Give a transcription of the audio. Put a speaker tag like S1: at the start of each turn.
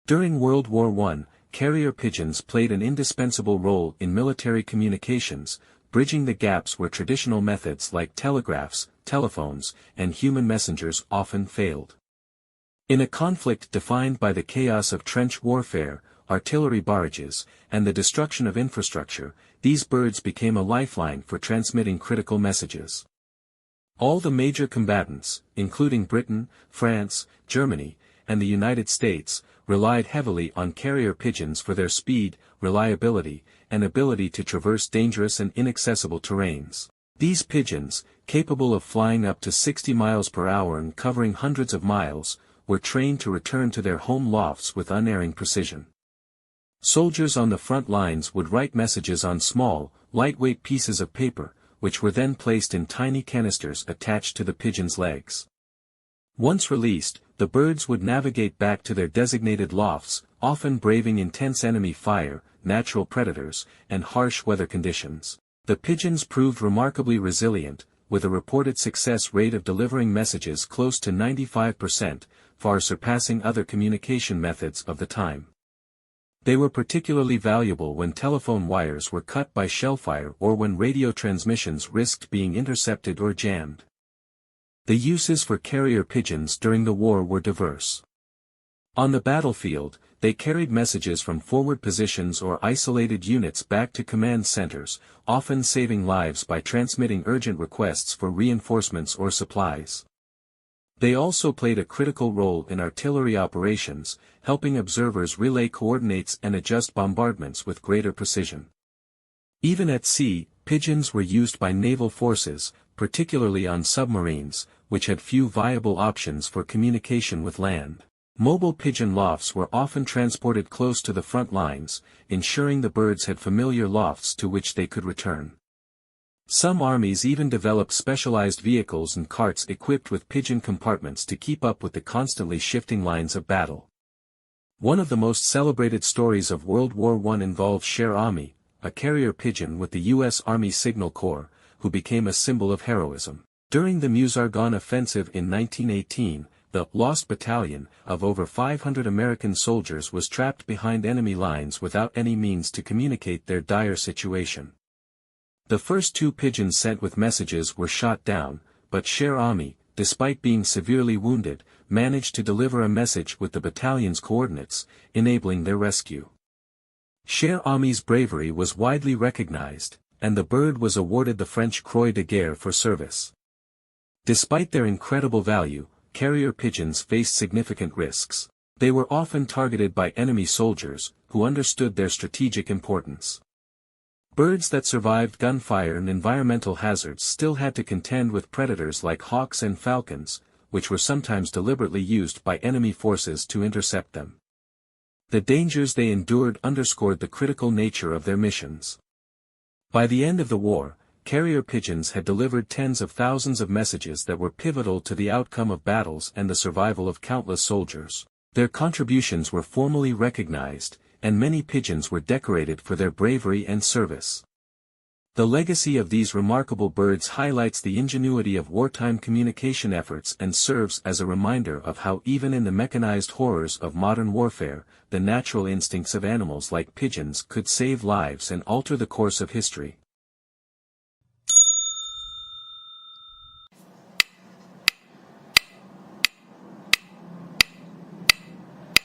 S1: During World War I, carrier pigeons played an indispensable role in military communications, bridging the gaps where traditional methods like telegraphs, telephones, and human messengers often failed. In a conflict defined by the chaos of trench warfare, artillery barrages, and the destruction of infrastructure, these birds became a lifeline for transmitting critical messages. All the major combatants, including Britain, France, Germany, and the United States, relied heavily on carrier pigeons for their speed, reliability, and ability to traverse dangerous and inaccessible terrains. These pigeons, capable of flying up to 60 miles per hour and covering hundreds of miles, were trained to return to their home lofts with unerring precision. Soldiers on the front lines would write messages on small, lightweight pieces of paper, which were then placed in tiny canisters attached to the pigeon's legs. Once released, the birds would navigate back to their designated lofts, often braving intense enemy fire, natural predators, and harsh weather conditions. The pigeons proved remarkably resilient, with a reported success rate of delivering messages close to 95%, far surpassing other communication methods of the time. They were particularly valuable when telephone wires were cut by shellfire or when radio transmissions risked being intercepted or jammed. The uses for carrier pigeons during the war were diverse. On the battlefield, they carried messages from forward positions or isolated units back to command centers, often saving lives by transmitting urgent requests for reinforcements or supplies. They also played a critical role in artillery operations, helping observers relay coordinates and adjust bombardments with greater precision. Even at sea, pigeons were used by naval forces, particularly on submarines, which had few viable options for communication with land. Mobile pigeon lofts were often transported close to the front lines, ensuring the birds had familiar lofts to which they could return. Some armies even developed specialized vehicles and carts equipped with pigeon compartments to keep up with the constantly shifting lines of battle. One of the most celebrated stories of World War I involves Cher Ami, a carrier pigeon with the U.S. Army Signal Corps, who became a symbol of heroism. During the Meuse-Argonne offensive in 1918, the Lost Battalion of over 500 American soldiers was trapped behind enemy lines without any means to communicate their dire situation. The first 2 pigeons sent with messages were shot down, but Cher Ami, despite being severely wounded, managed to deliver a message with the battalion's coordinates, enabling their rescue. Cher Ami's bravery was widely recognized, and the bird was awarded the French Croix de Guerre for service. Despite their incredible value, carrier pigeons faced significant risks. They were often targeted by enemy soldiers, who understood their strategic importance. Birds that survived gunfire and environmental hazards still had to contend with predators like hawks and falcons, which were sometimes deliberately used by enemy forces to intercept them. The dangers they endured underscored the critical nature of their missions. By the end of the war, carrier pigeons had delivered tens of thousands of messages that were pivotal to the outcome of battles and the survival of countless soldiers. Their contributions were formally recognized, and many pigeons were decorated for their bravery and service. The legacy of these remarkable birds highlights the ingenuity of wartime communication efforts and serves as a reminder of how even in the mechanized horrors of modern warfare, the natural instincts of animals like pigeons could save lives and alter the course of history.